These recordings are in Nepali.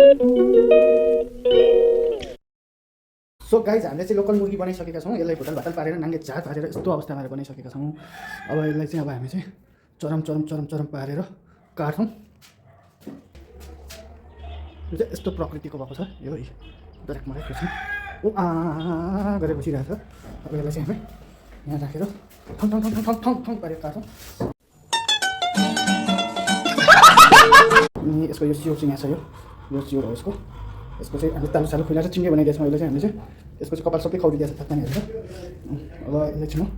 सो गाइज हामीले चाहिँ लोकल मुर्गी बनाइसकेका छौँ। यसलाई भुटल भातल पारेर नाङ्गे झार पारेर यस्तो अवस्थामा बनाइसकेका छौँ। अब यसलाई चाहिँ अब हामी चाहिँ चरम चरम चरम चरम पारेर काट्छौँ। यो चाहिँ यस्तो प्रकृतिको भएको छ। यो दरेक मलाई खुसी ओ गरेर बसिरहेको छ। अब यसलाई चाहिँ हामी यहाँ राखेर ठङ ठङ ठङ ठङ ठङ ठङ ठङ पारेर काट्छौँ। अनि यसको यो सिउर चाहिँ यहाँ छ। यो सिउर हो यसको चाहिँ हामी तालु सालु खुलाएर चिङ्गे बनाइदिएछौँ। अहिले चाहिँ हामीले चाहिँ यसको चाहिँ कपाल सबै खौरिदिएछ थाहा हेरेर। अब यसलाई चाहिँ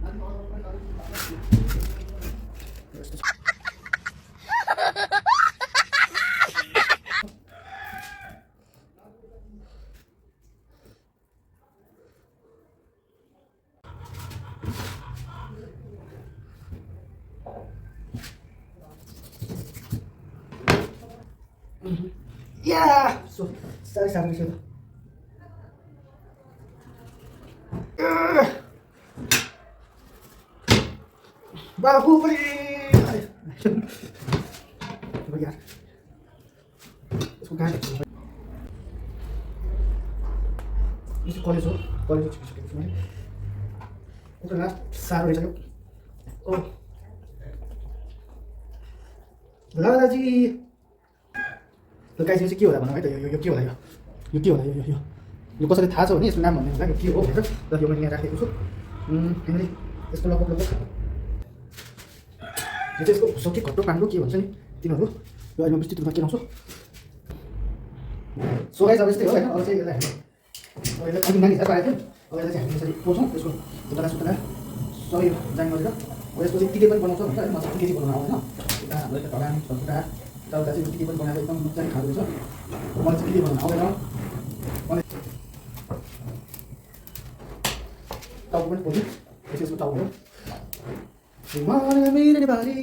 या सो साह्रै साह्रो रहेछ बाहुबली यार यसको गाडी यो कलेज हो छिपिसकेको छु मैले। यसको लास्ट साह्रो रहेछ यो ओ ल दाजी ल गाइस यो चाहिँ के होला भनौँ है त। यो के होला यो के होला यो कसरी थाहा छ भने यसको नाम भन्ने होला यो के हो भनेर। र यो मैले यहाँ राखेको छु। हामीले यसको लगभग यो चाहिँ यसको भुसो कि घट्टो पाण्डो के भन्छ नि तिनीहरू यो अहिले म विस्तृत रूपमा केलाउँछु। सो गाइस अब यस्तै हो होइन। अब चाहिँ यसलाई हामी अघि नानी झार पारेको थियौँ। अब यसलाई चाहिँ हामी यसरी पोछौँ। यसको सुतला सबै जाङ गरेर अब यसको चाहिँ टिके पनि बनाउँछ भन्छ होइन। मलाई टिके चाहिँ बनाउनु आउँदैन। यता हाम्रो यता ढगान छुटा यताउता चाहिँ टिके पनि बनाएर एकदम मजाले खाँदो रहेछ। मलाई चाहिँ टिके बनाउनु आउँदैन। टाउको पनि पोल्छु। यसको टाउको हो मेरो नेपाली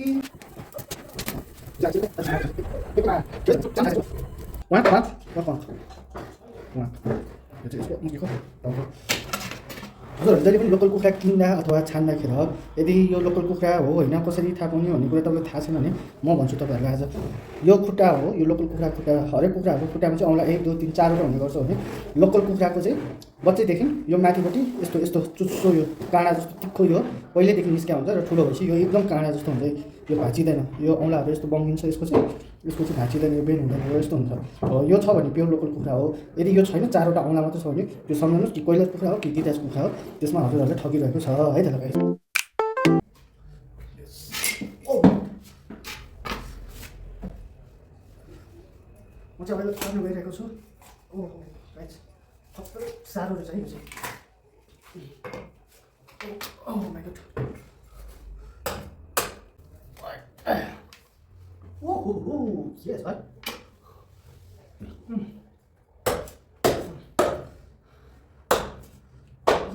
हजुर जहिले पनि लोकल कुखुरा किन्दा अथवा छान्दाखेरि यदि यो लोकल कुखुरा हो होइन कसरी थाहा पाउने भन्ने कुरा तपाईँलाई थाहा छैन भने म भन्छु तपाईँहरूलाई आज यो खुट्टा हो। यो लोकल कुखुरा खुट्टा हरेक कुखुराहरूको खुट्टामा चाहिँ औँला 1 2 3 4 हुने गर्छ भने लोकल कुखुराको चाहिँ बच्चैदेखि यो माथिपट्टि यस्तो यस्तो चुच्चो यो काँडा जस्तो तिखो यो पहिल्यैदेखि निस्किया हुन्छ र ठुलो भएपछि यो एकदम काँडा जस्तो हुन्छ। यो भाँचिँदैन। यो औँलाहरू यस्तो बङ्गिन्छ। यसको चाहिँ भाँचिँदैन। यो बेन हुँदैन। यो यस्तो हुन्छ। यो छ भने प्योर लोकल कुखुरा हो। यदि यो छैन 4वटा औँला मात्रै छ भने त्यो सम्झाउनुहोस् कि कोइलर कुखुरा हो कि दिदास कुखुरा हो। त्यसमा हजुरहरूले ठगिरहेको छ है त लगाइ। म चाहिँ अहिले पार्नु गइरहेको छु। ओहो गाइस सबै साह्रो रहेछ है यो चाहिँ। ओह माइ गॉड ओह यस भाइ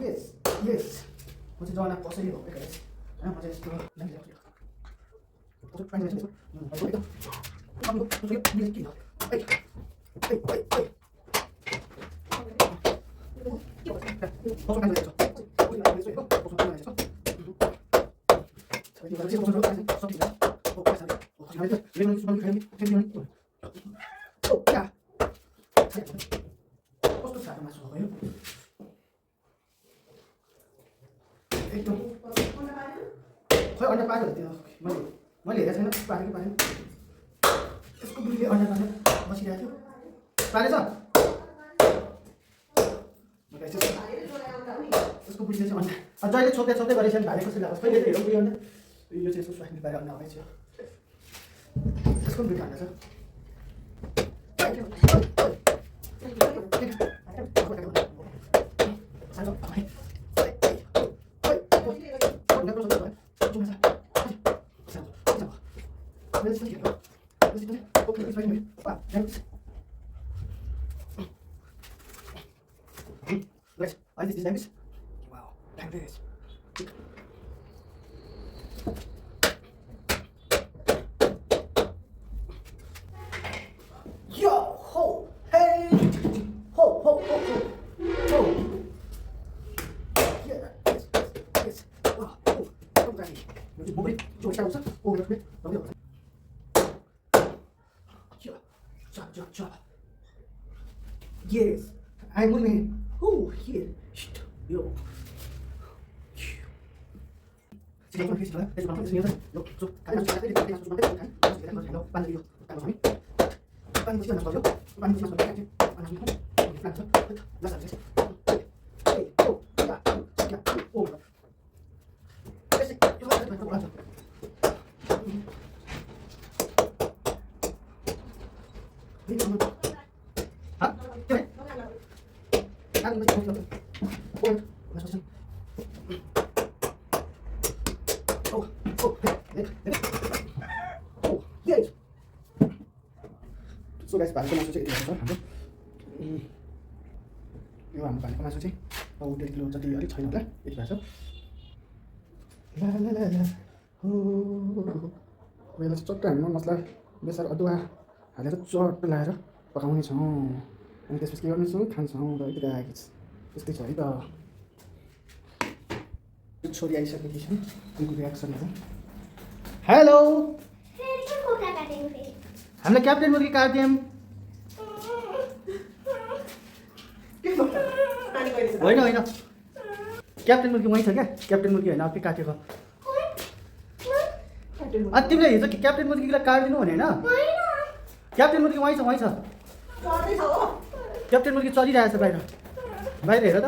यस यस म चाहिँ जना कसरी हो गाइस हैन। म चाहिँ यस्तो लागिरहेको छु। कस्तो पानी रहेछ एकदम अनि यो मिल्क किन ए ए ए कस्तो पानी रहेछ कस्तो साह्रो मासु हो यो एकदम खै अन्डा पार्यो त्यो मैले हेरेको छैन। पारेँ कि पारेन यसको बुढीले अन्डा पारेर बसिरहेको थियो। पारेछ यसको बुढीले चाहिँ अन्डा जहिले छोप्दै छोप्दै गरेछ भने भाले कसरी लाग्छ कहिले हेरौँ बुढी अन्डा यो चाहिँ यसको स्वास्नी पारेर अन्डा आएछ। यसको बुढी अन्डा छ। Let's I just this. Wow, like this. Yo ho hey ho ho ho ho. Yeah, yes. Wow, oh, okay. Jadi boleh cuba saya usah. Oh, boleh. Boleh. Ja. Yes, I'm moving. Oh, here. Shit. Yo. Sige, ito na Chris. Ito na Chris. Yo, so, kaya na siya. Kaya na siya. Kaya na siya. Hello, paano dito? Paano kami? Paano mo siya nasabyo? Paano mo siya nasabyo? Paano mo siya? Paano siya? Lasa siya. Hey, oh, yeah, yeah, oh. Kasi, ito na siya. Ha? Kaya? Ano ba siya? Oh, nasa siya. Oh, oh, oh, yes. So guys, balik ko masuk चाहिँ यति हुन्छ यो हाम्रो भनेको मासु चाहिँ अब 1.5 किलो जति अलिक छैन होला यति भएको छ ला ला ला ला हो मैले चाहिँ चट्ट हाल्नु मसला बेसार अदुवा हालेर चट्ट लाएर पकाउने छौँ अनि त्यसपछि के गर्नेछौँ खान्छौँ र यति आएको छ त्यस्तै छ है त छोरी आइसकेकी छन् उनको रियाक्सनहरू हेलो हामीले क्याप्टेन मुर्गी काट्यौँ होइन होइन क्याप्टेन मुर्गी वहीँ छ क्या क्याप्टेन मुर्गी होइन अर्कै काटेको अनि तिमीले हिजो क्याप्टेन मुर्गीलाई काटिदिनु भने होइन क्याप्टेन मुर्गी वहीँ छ क्याप्टेन मुर्गी चलिरहेछ बाहिर बाहिर हेर त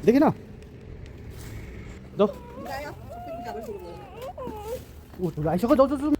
देखिन जाऊ ऊ ठुलो आइसक्यो जाऊ जाऊ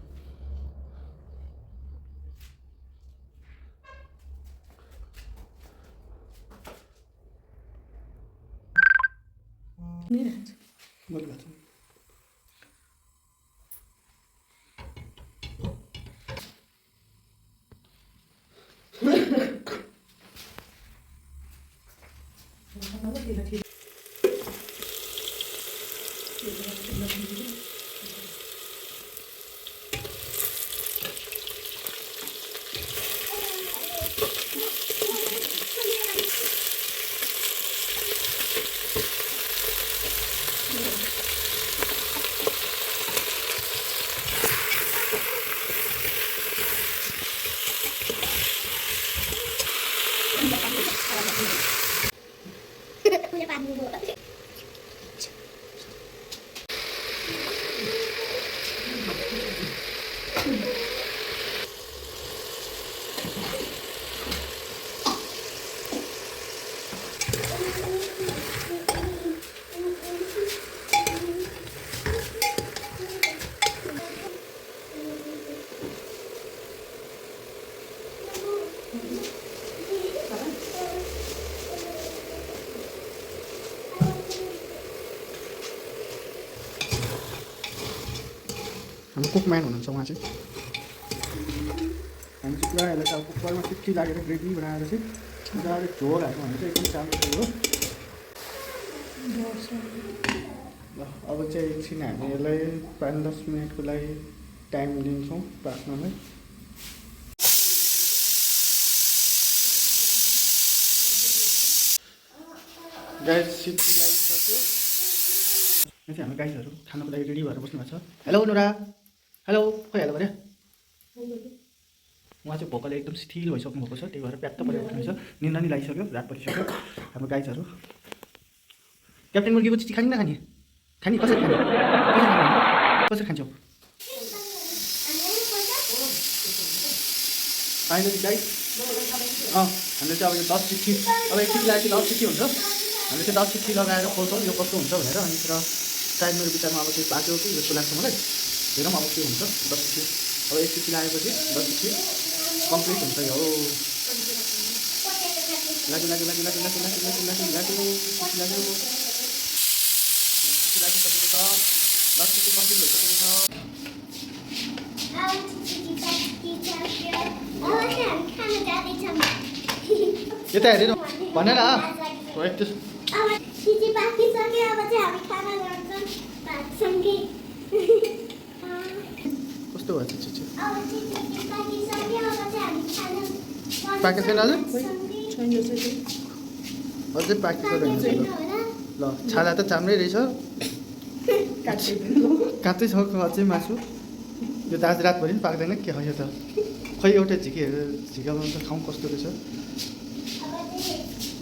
हाम्रो कुकम्यान हुनुहुन्छ उहाँ चाहिँ हामी चाहिँ पुरा यसलाई चाहिँ अब कुकरमा सिक्की लागेर ग्रेभी बनाएर चाहिँ मजाले झोल हाल्नु भने चाहिँ एकदम राम्रो हो ल अब चाहिँ एकछिन हामी यसलाई 5-10 मिनटको लागि टाइम दिन्छौँ पाक्नलाई गाइस सिक्की लागिसक्यो चाहिँ हाम्रो गाइसहरू खानको लागि रेडी भएर बस्नु भएको छ हेलो नुरा हेलो खोइ हेलो गरे उहाँ चाहिँ भोकले एकदम स्थिर भइसक्नु भएको छ त्यही भएर प्यात्त परेर उठ्नुहुन्छ निन्दा नि लागिसक्यो रात परिसक्यो हाम्रो गाइसहरू क्याप्टेन मुर्गीको चिठी खाने नखाने खाने कसरी खाने कसरी खान्छौ फाइनली गाइस हामीले चाहिँ अब यो 10 चिठी अब एक चिठीलाई चाहिँ 10 चिठी हुन्छ हामीले चाहिँ 10 चिठी लगाएर खोल्छौँ यो कस्तो हुन्छ भनेर अनि तर सायद मेरो विचारमा अब चाहिँ बाँच्यो कि जस्तो लाग्छ मलाई हेरौँ अब के हुन्छ 10 चिठी अब एक चिठी लगाएपछि 10 चिठी कम्प्लिट हुन्छ यो लाग्यो लाग्यो लाग्यो लाग्यो लाग्यो लाग्यो लाग्यो लाग्यो लाग्यो लाग्यो चिठी लागिसकेको छ 10 चिठी कम्प्लिट भइसकेको छ यता हेरेर भन न कस्तो भयो चिठी पाकेको छैन अझै पाकेको रहेछ ल छाला त चाम्रै रहेछ काँचै छ अझै मासु यो त आज रातभरि पनि पाक्दैन के हो यो त खै एउटा झिकाउनु त ठाउँ कस्तो रहेछ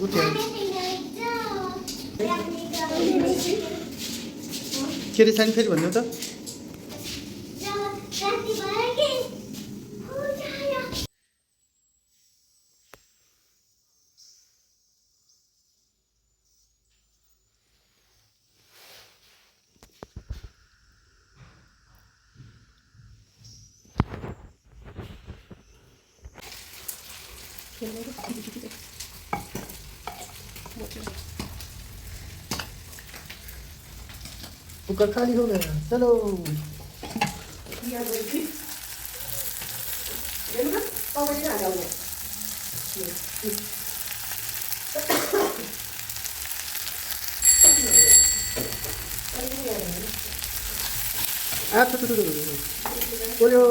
उठ्यो के अरे सानो फेरि भन्नु त कुकर खाली हो गया चलो बोलो